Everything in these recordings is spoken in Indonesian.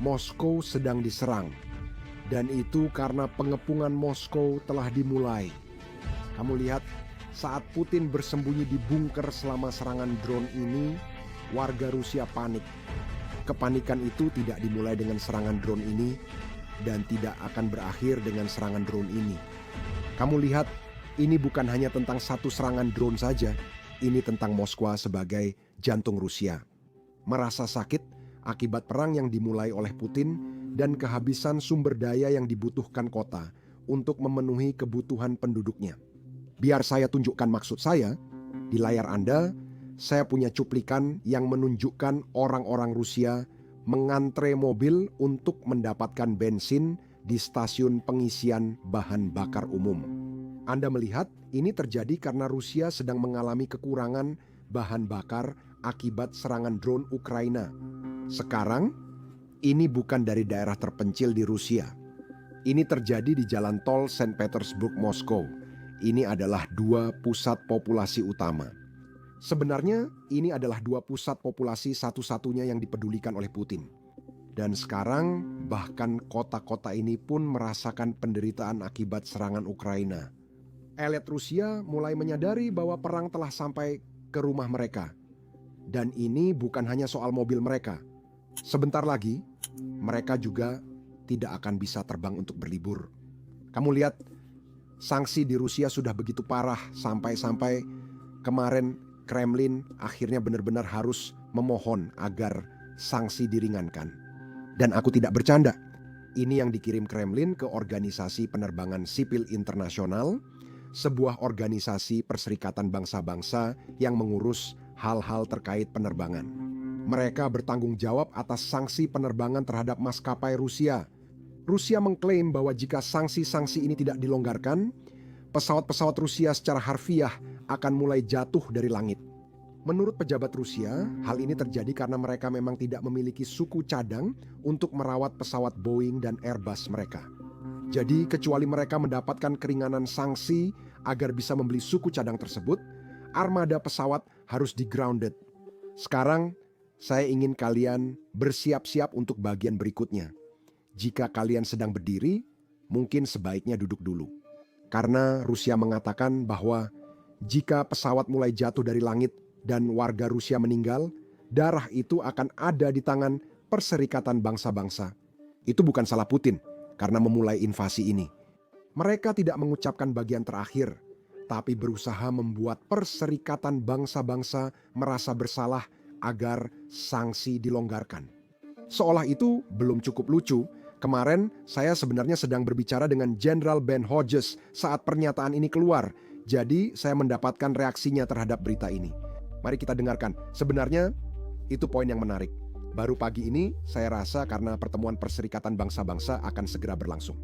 Moskow sedang diserang. Dan itu karena pengepungan Moskow telah dimulai. Kamu lihat, saat Putin bersembunyi di bunker selama serangan drone ini, warga Rusia panik. Kepanikan itu tidak dimulai dengan serangan drone ini dan tidak akan berakhir dengan serangan drone ini. Kamu lihat, ini bukan hanya tentang satu serangan drone saja. Ini tentang Moskwa sebagai jantung Rusia. Merasa sakit akibat perang yang dimulai oleh Putin dan kehabisan sumber daya yang dibutuhkan kota untuk memenuhi kebutuhan penduduknya. Biar saya tunjukkan maksud saya, di layar Anda, saya punya cuplikan yang menunjukkan orang-orang Rusia mengantre mobil untuk mendapatkan bensin di stasiun pengisian bahan bakar umum. Anda melihat ini terjadi karena Rusia sedang mengalami kekurangan bahan bakar akibat serangan drone Ukraina. Sekarang, ini bukan dari daerah terpencil di Rusia. Ini terjadi di jalan tol Saint Petersburg, Moskow. Ini adalah dua pusat populasi utama. Sebenarnya, ini adalah dua pusat populasi satu-satunya yang dipedulikan oleh Putin. Dan sekarang, bahkan kota-kota ini pun merasakan penderitaan akibat serangan Ukraina. Elit Rusia mulai menyadari bahwa perang telah sampai ke rumah mereka. Dan ini bukan hanya soal mobil mereka. Sebentar lagi, mereka juga tidak akan bisa terbang untuk berlibur. Kamu lihat, sanksi di Rusia sudah begitu parah sampai-sampai kemarin Kremlin akhirnya benar-benar harus memohon agar sanksi diringankan. Dan aku tidak bercanda. Ini yang dikirim Kremlin ke Organisasi Penerbangan Sipil Internasional, sebuah organisasi perserikatan bangsa-bangsa yang mengurus hal-hal terkait penerbangan. Mereka bertanggung jawab atas sanksi penerbangan terhadap maskapai Rusia. Rusia mengklaim bahwa jika sanksi-sanksi ini tidak dilonggarkan, pesawat-pesawat Rusia secara harfiah akan mulai jatuh dari langit. Menurut pejabat Rusia, hal ini terjadi karena mereka memang tidak memiliki suku cadang untuk merawat pesawat Boeing dan Airbus mereka. Jadi, kecuali mereka mendapatkan keringanan sanksi agar bisa membeli suku cadang tersebut, armada pesawat harus di-grounded. Sekarang, saya ingin kalian bersiap-siap untuk bagian berikutnya. Jika kalian sedang berdiri, mungkin sebaiknya duduk dulu. Karena Rusia mengatakan bahwa jika pesawat mulai jatuh dari langit dan warga Rusia meninggal, darah itu akan ada di tangan Perserikatan Bangsa-Bangsa. Itu bukan salah Putin karena memulai invasi ini. Mereka tidak mengucapkan bagian terakhir, tapi berusaha membuat Perserikatan Bangsa-Bangsa merasa bersalah agar sanksi dilonggarkan. Seolah itu belum cukup lucu, kemarin saya sebenarnya sedang berbicara dengan Jenderal Ben Hodges saat pernyataan ini keluar. Jadi saya mendapatkan reaksinya terhadap berita ini. Mari kita dengarkan. Sebenarnya itu poin yang menarik. Baru pagi ini saya rasa karena pertemuan Perserikatan Bangsa-Bangsa akan segera berlangsung.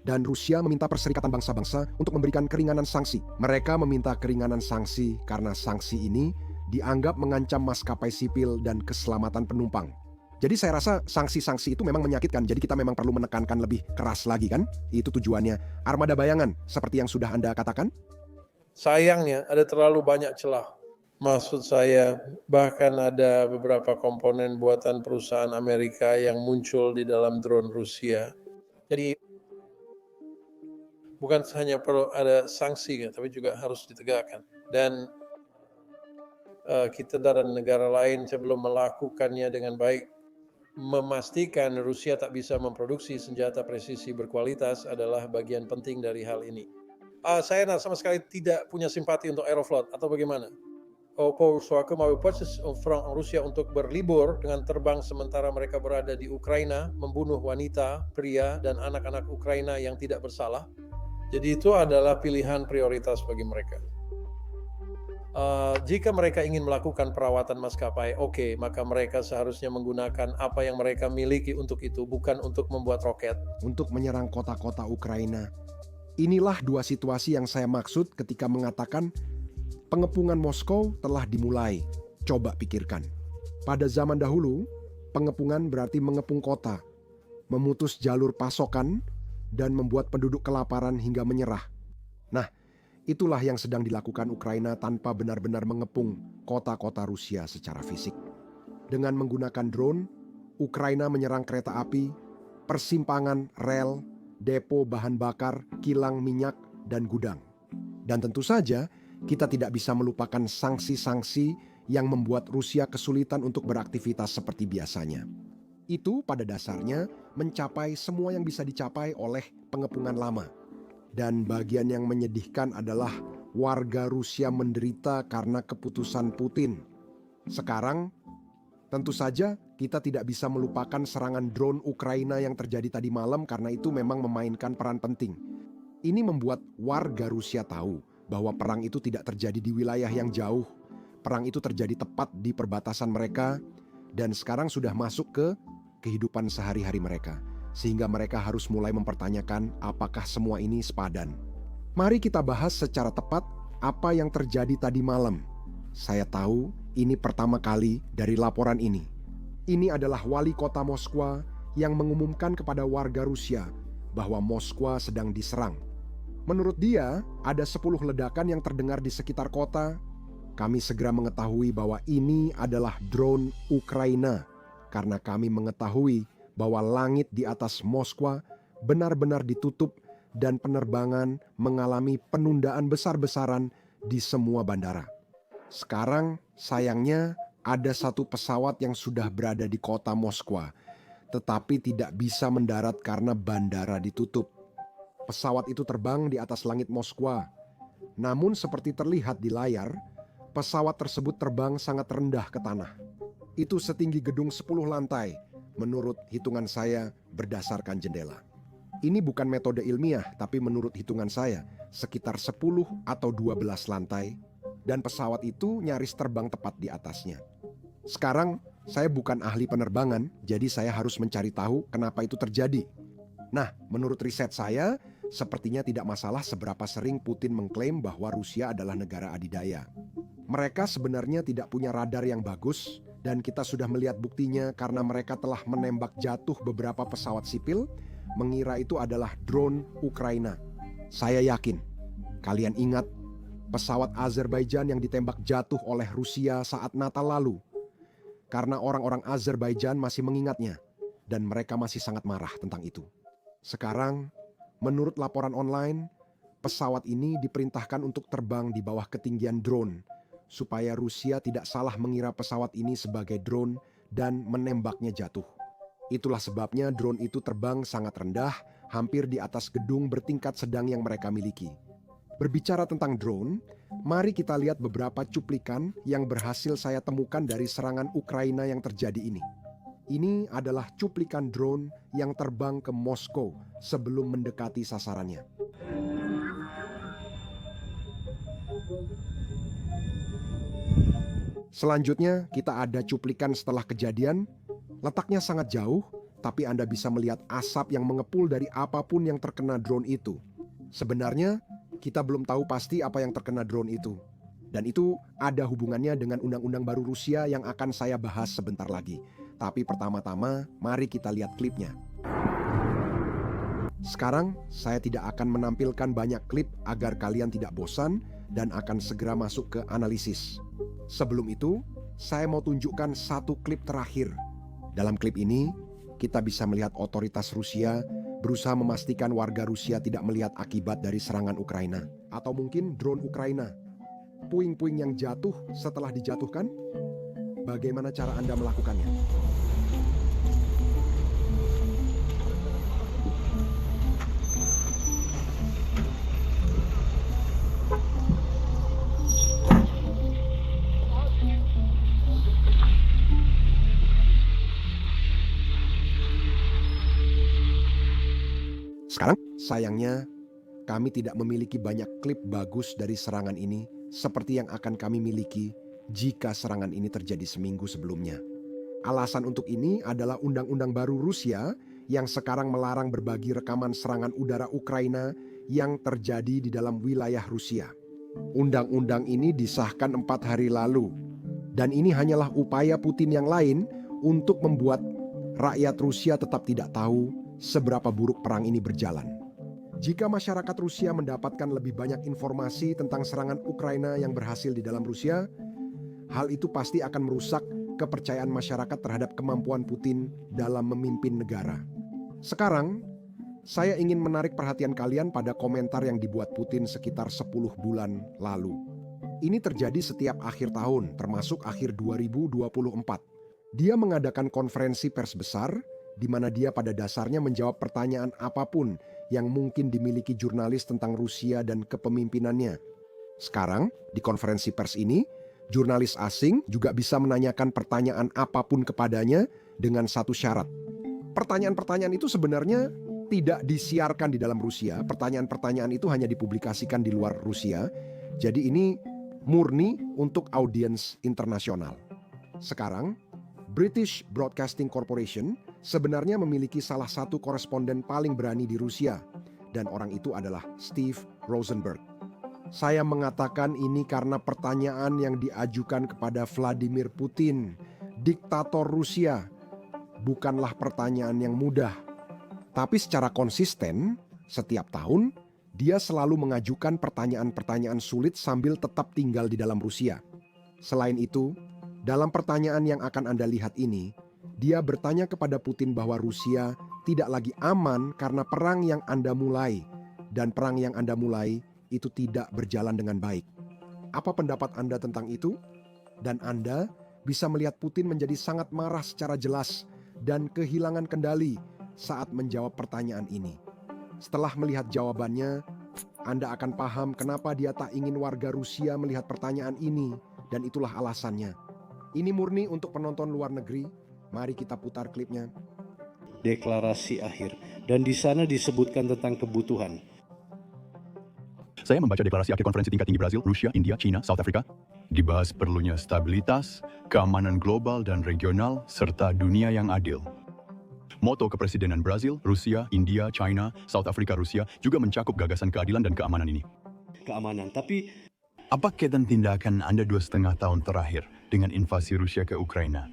Dan Rusia meminta Perserikatan Bangsa-Bangsa untuk memberikan keringanan sanksi. Mereka meminta keringanan sanksi karena sanksi ini dianggap mengancam maskapai sipil dan keselamatan penumpang. Jadi saya rasa sanksi-sanksi itu memang menyakitkan. Jadi kita memang perlu menekankan lebih keras lagi kan? Itu tujuannya. Armada bayangan seperti yang sudah Anda katakan. Sayangnya ada terlalu banyak celah. Maksud saya bahkan ada beberapa komponen buatan perusahaan Amerika yang muncul di dalam drone Rusia. Jadi bukan hanya perlu ada sanksi, tapi juga harus ditegakkan. Dan kita dan negara lain sebelum melakukannya dengan baik, memastikan Rusia tak bisa memproduksi senjata presisi berkualitas adalah bagian penting dari hal ini. Saya sama sekali tidak punya simpati untuk Aeroflot atau bagaimana. Suaka mau orang Rusia untuk berlibur dengan terbang sementara mereka berada di Ukraina, membunuh wanita, pria, dan anak-anak Ukraina yang tidak bersalah. Jadi itu adalah pilihan prioritas bagi mereka. Jika mereka ingin melakukan perawatan maskapai, oke, maka mereka seharusnya menggunakan apa yang mereka miliki untuk itu, bukan untuk membuat roket. Untuk menyerang kota-kota Ukraina. Inilah dua situasi yang saya maksud ketika mengatakan pengepungan Moskow telah dimulai. Coba pikirkan. Pada zaman dahulu, pengepungan berarti mengepung kota, memutus jalur pasokan, dan membuat penduduk kelaparan hingga menyerah. Nah, itulah yang sedang dilakukan Ukraina tanpa benar-benar mengepung kota-kota Rusia secara fisik. Dengan menggunakan drone, Ukraina menyerang kereta api, persimpangan rel, depo bahan bakar, kilang minyak, dan gudang. Dan tentu saja, kita tidak bisa melupakan sanksi-sanksi yang membuat Rusia kesulitan untuk beraktivitas seperti biasanya. Itu pada dasarnya mencapai semua yang bisa dicapai oleh pengepungan lama. Dan bagian yang menyedihkan adalah warga Rusia menderita karena keputusan Putin. Sekarang, tentu saja kita tidak bisa melupakan serangan drone Ukraina yang terjadi tadi malam karena itu memang memainkan peran penting. Ini membuat warga Rusia tahu bahwa perang itu tidak terjadi di wilayah yang jauh. Perang itu terjadi tepat di perbatasan mereka dan sekarang sudah masuk ke kehidupan sehari-hari mereka. Sehingga mereka harus mulai mempertanyakan apakah semua ini sepadan. Mari kita bahas secara tepat apa yang terjadi tadi malam. Saya tahu ini pertama kali dari laporan ini. Ini adalah wali kota Moskwa yang mengumumkan kepada warga Rusia bahwa Moskwa sedang diserang. Menurut dia, ada 10 ledakan yang terdengar di sekitar kota. Kami segera mengetahui bahwa ini adalah drone Ukraina karena kami mengetahui bahwa langit di atas Moskwa benar-benar ditutup dan penerbangan mengalami penundaan besar-besaran di semua bandara. Sekarang sayangnya ada satu pesawat yang sudah berada di kota Moskwa, tetapi tidak bisa mendarat karena bandara ditutup. Pesawat itu terbang di atas langit Moskwa. Namun seperti terlihat di layar, pesawat tersebut terbang sangat rendah ke tanah. Itu setinggi gedung 10 lantai, menurut hitungan saya berdasarkan jendela. Ini bukan metode ilmiah, tapi menurut hitungan saya, sekitar 10 atau 12 lantai, dan pesawat itu nyaris terbang tepat di atasnya. Sekarang, saya bukan ahli penerbangan, jadi saya harus mencari tahu kenapa itu terjadi. Nah, menurut riset saya, sepertinya tidak masalah seberapa sering Putin mengklaim bahwa Rusia adalah negara adidaya. Mereka sebenarnya tidak punya radar yang bagus, dan kita sudah melihat buktinya karena mereka telah menembak jatuh beberapa pesawat sipil, mengira itu adalah drone Ukraina. Saya yakin, kalian ingat pesawat Azerbaijan yang ditembak jatuh oleh Rusia saat Natal lalu. Karena orang-orang Azerbaijan masih mengingatnya, dan mereka masih sangat marah tentang itu. Sekarang, menurut laporan online, pesawat ini diperintahkan untuk terbang di bawah ketinggian drone, supaya Rusia tidak salah mengira pesawat ini sebagai drone dan menembaknya jatuh. Itulah sebabnya drone itu terbang sangat rendah, hampir di atas gedung bertingkat sedang yang mereka miliki. Berbicara tentang drone, mari kita lihat beberapa cuplikan yang berhasil saya temukan dari serangan Ukraina yang terjadi ini. Ini adalah cuplikan drone yang terbang ke Moskow sebelum mendekati sasarannya. Selanjutnya, kita ada cuplikan setelah kejadian. Letaknya sangat jauh, tapi Anda bisa melihat asap yang mengepul dari apapun yang terkena drone itu. Sebenarnya, kita belum tahu pasti apa yang terkena drone itu. Dan itu ada hubungannya dengan undang-undang baru Rusia yang akan saya bahas sebentar lagi. Tapi pertama-tama, mari kita lihat klipnya. Sekarang, saya tidak akan menampilkan banyak klip agar kalian tidak bosan dan akan segera masuk ke analisis. Sebelum itu, saya mau tunjukkan satu klip terakhir. Dalam klip ini, kita bisa melihat otoritas Rusia berusaha memastikan warga Rusia tidak melihat akibat dari serangan Ukraina. Atau mungkin drone Ukraina. Puing-puing yang jatuh setelah dijatuhkan. Bagaimana cara Anda melakukannya? Sekarang, sayangnya, kami tidak memiliki banyak klip bagus dari serangan ini seperti yang akan kami miliki jika serangan ini terjadi seminggu sebelumnya. Alasan untuk ini adalah undang-undang baru Rusia yang sekarang melarang berbagi rekaman serangan udara Ukraina yang terjadi di dalam wilayah Rusia. Undang-undang ini disahkan 4 hari lalu, dan ini hanyalah upaya Putin yang lain untuk membuat rakyat Rusia tetap tidak tahu seberapa buruk perang ini berjalan. Jika masyarakat Rusia mendapatkan lebih banyak informasi tentang serangan Ukraina yang berhasil di dalam Rusia, hal itu pasti akan merusak kepercayaan masyarakat terhadap kemampuan Putin dalam memimpin negara. Sekarang, saya ingin menarik perhatian kalian pada komentar yang dibuat Putin sekitar 10 bulan lalu. Ini terjadi setiap akhir tahun, termasuk akhir 2024. Dia mengadakan konferensi pers besar, di mana dia pada dasarnya menjawab pertanyaan apapun yang mungkin dimiliki jurnalis tentang Rusia dan kepemimpinannya. Sekarang, di konferensi pers ini, jurnalis asing juga bisa menanyakan pertanyaan apapun kepadanya dengan satu syarat. Pertanyaan-pertanyaan itu sebenarnya tidak disiarkan di dalam Rusia. Pertanyaan-pertanyaan itu hanya dipublikasikan di luar Rusia. Jadi ini murni untuk audiens internasional. Sekarang, British Broadcasting Corporation sebenarnya memiliki salah satu koresponden paling berani di Rusia, dan orang itu adalah Steve Rosenberg. Saya mengatakan ini karena pertanyaan yang diajukan kepada Vladimir Putin, diktator Rusia, bukanlah pertanyaan yang mudah. Tapi secara konsisten, setiap tahun, dia selalu mengajukan pertanyaan-pertanyaan sulit sambil tetap tinggal di dalam Rusia. Selain itu, dalam pertanyaan yang akan Anda lihat ini, dia bertanya kepada Putin bahwa Rusia tidak lagi aman karena perang yang Anda mulai, dan perang yang Anda mulai itu tidak berjalan dengan baik. Apa pendapat Anda tentang itu? Dan Anda bisa melihat Putin menjadi sangat marah secara jelas dan kehilangan kendali saat menjawab pertanyaan ini. Setelah melihat jawabannya, Anda akan paham kenapa dia tak ingin warga Rusia melihat pertanyaan ini, dan itulah alasannya. Ini murni untuk penonton luar negeri. Mari kita putar klipnya. Deklarasi akhir, dan di sana disebutkan tentang kebutuhan. Saya membaca deklarasi akhir konferensi tingkat tinggi Brazil, Rusia, India, China, South Africa. Dibahas perlunya stabilitas, keamanan global dan regional, serta dunia yang adil. Moto kepresidenan Brazil, Rusia, India, China, South Africa, Rusia juga mencakup gagasan keadilan dan keamanan ini. Keamanan, tapi Apa kaitan tindakan Anda 2,5 tahun terakhir dengan invasi Rusia ke Ukraina?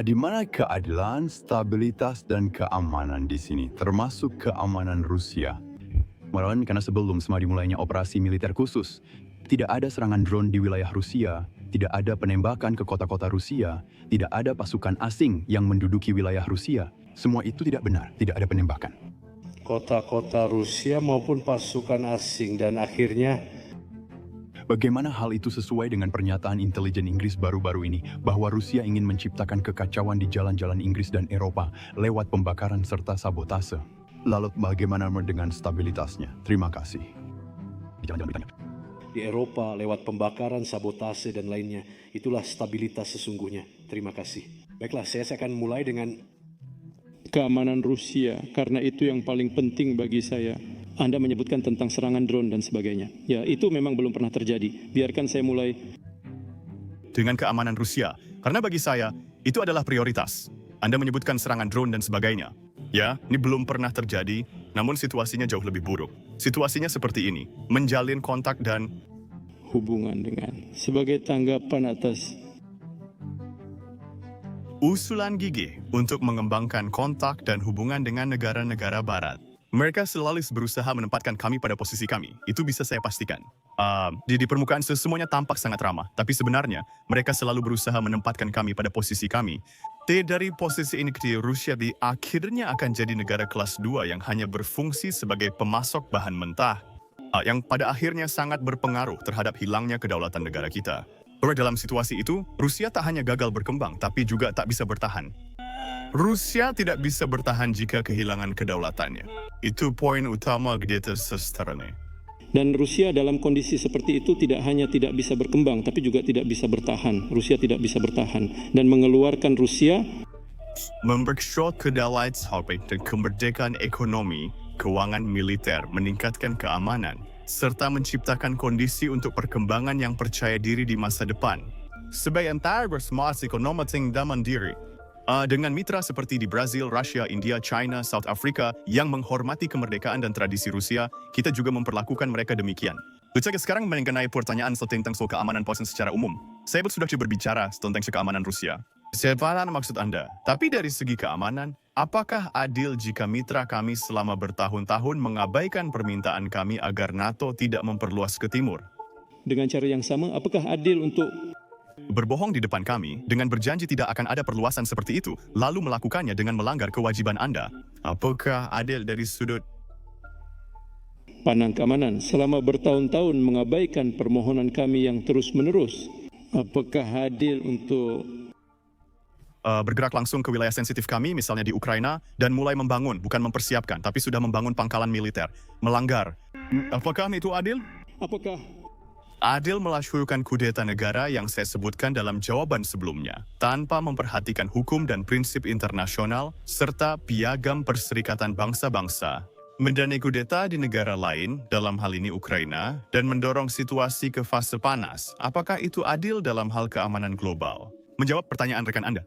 Di mana keadilan, stabilitas, dan keamanan di sini, termasuk keamanan Rusia? Malahan karena sebelum dimulainya operasi militer khusus, tidak ada serangan drone di wilayah Rusia, tidak ada penembakan ke kota-kota Rusia, tidak ada pasukan asing yang menduduki wilayah Rusia. Semua itu tidak benar, tidak ada penembakan. kota-kota Rusia maupun pasukan asing, dan akhirnya Bagaimana hal itu sesuai dengan pernyataan intelijen Inggris baru-baru ini bahwa Rusia ingin menciptakan kekacauan di jalan-jalan Inggris dan Eropa lewat pembakaran serta sabotase? Lalu bagaimana dengan stabilitasnya? Terima kasih. Jangan ditanya. di Eropa lewat pembakaran, sabotase, dan lainnya, itulah stabilitas sesungguhnya. Terima kasih. Baiklah, saya akan mulai dengan keamanan Rusia, karena itu yang paling penting bagi saya. Anda menyebutkan tentang serangan drone dan sebagainya. Ya, itu memang belum pernah terjadi. Biarkan saya mulai. Dengan keamanan Rusia, karena bagi saya, itu adalah prioritas. Anda menyebutkan serangan drone dan sebagainya. Ya, ini belum pernah terjadi, namun situasinya jauh lebih buruk. Situasinya seperti ini, menjalin kontak dan Hubungan dengan. Sebagai tanggapan atas usulan gigih untuk mengembangkan kontak dan hubungan dengan negara-negara barat. Mereka selalu berusaha menempatkan kami pada posisi kami. Itu bisa saya pastikan. Di permukaan semuanya tampak sangat ramah, tapi sebenarnya mereka selalu berusaha menempatkan kami pada posisi kami. Dari posisi ini, Rusia akhirnya akan jadi negara kelas 2 yang hanya berfungsi sebagai pemasok bahan mentah, yang pada akhirnya sangat berpengaruh terhadap hilangnya kedaulatan negara kita. Dalam situasi itu, Rusia tak hanya gagal berkembang, tapi juga tak bisa bertahan. Rusia tidak bisa bertahan jika kehilangan kedaulatannya. Itu poin utama sesterane. dan Rusia dalam kondisi seperti itu tidak hanya tidak bisa berkembang, tapi juga tidak bisa bertahan. Rusia tidak bisa bertahan dan mengeluarkan Rusia Memperkuat kedaulatan dan kemerdekaan ekonomi, keuangan militer, meningkatkan keamanan, serta menciptakan kondisi untuk perkembangan yang percaya diri di masa depan. Sebagai antara bersemangat ekonomi dan mandiri, dengan mitra seperti di Brazil, Rusia, India, China, South Africa yang menghormati kemerdekaan dan tradisi Rusia, kita juga memperlakukan mereka demikian. Sekarang mengenai pertanyaan tentang keamanan Putin secara umum. Saya sudah berbicara tentang keamanan Rusia. Saya paham maksud Anda, tapi dari segi keamanan, apakah adil jika mitra kami selama bertahun-tahun mengabaikan permintaan kami agar NATO tidak memperluas ke timur? dengan cara yang sama. Apakah adil untuk berbohong di depan kami dengan berjanji tidak akan ada perluasan seperti itu, lalu melakukannya dengan melanggar kewajiban Anda. Apakah adil dari sudut pandang keamanan selama bertahun-tahun mengabaikan permohonan kami yang terus-menerus? Apakah adil untuk bergerak langsung ke wilayah sensitif kami, misalnya di Ukraina, dan mulai membangun, bukan mempersiapkan, tapi sudah membangun pangkalan militer, melanggar? Apakah itu adil? apakah Adil melakukan kudeta negara yang saya sebutkan dalam jawaban sebelumnya, tanpa memperhatikan hukum dan prinsip internasional, serta piagam Perserikatan Bangsa-Bangsa. Mendanai kudeta di negara lain, dalam hal ini Ukraina, dan mendorong situasi ke fase panas. Apakah itu adil dalam hal keamanan global? Menjawab pertanyaan rekan Anda.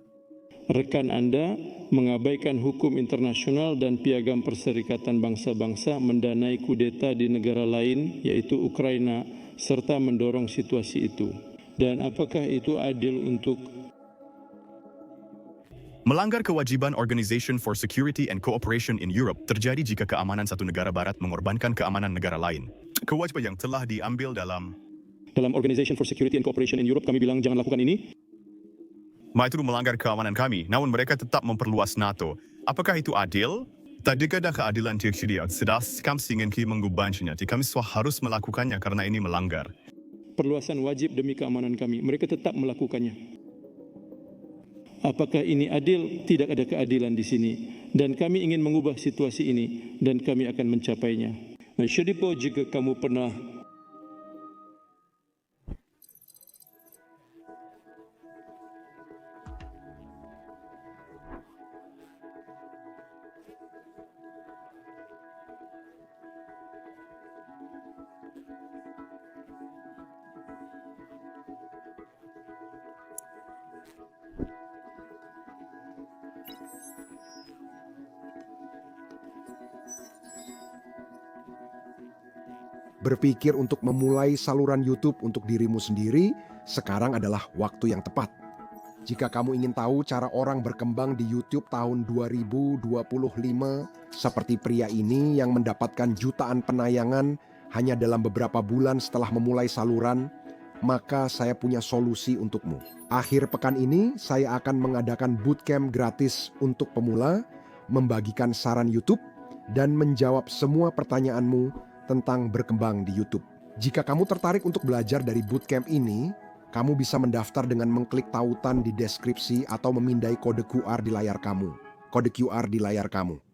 rekan Anda mengabaikan hukum internasional dan piagam Perserikatan Bangsa-Bangsa, mendanai kudeta di negara lain, yaitu Ukraina, serta mendorong situasi itu? Dan apakah itu adil untuk Melanggar kewajiban Organization for Security and Cooperation in Europe terjadi jika keamanan satu negara barat mengorbankan keamanan negara lain. Kewajiban yang telah diambil dalam Organization for Security and Cooperation in Europe, kami bilang jangan lakukan ini? itu melanggar keamanan kami, namun mereka tetap memperluas NATO. Apakah itu adil? Tadi ada keadilan tersedia, sedang kami ingin mengubahnya. Kami harus melakukannya karena ini melanggar. Perluasan wajib demi keamanan kami, mereka tetap melakukannya. Apakah ini adil? Tidak ada keadilan di sini. Dan kami ingin mengubah situasi ini, dan kami akan mencapainya. Nah, Syedipo, jika kamu pernah berpikir untuk memulai saluran YouTube untuk dirimu sendiri, sekarang adalah waktu yang tepat. Jika kamu ingin tahu cara orang berkembang di YouTube tahun 2025, seperti pria ini yang mendapatkan jutaan penayangan hanya dalam beberapa bulan setelah memulai saluran, maka saya punya solusi untukmu. Akhir pekan ini, saya akan mengadakan bootcamp gratis untuk pemula, membagikan saran YouTube, dan menjawab semua pertanyaanmu tentang berkembang di YouTube. Jika kamu tertarik untuk belajar dari bootcamp ini, kamu bisa mendaftar dengan mengklik tautan di deskripsi atau memindai kode QR di layar kamu. Kode QR di layar kamu.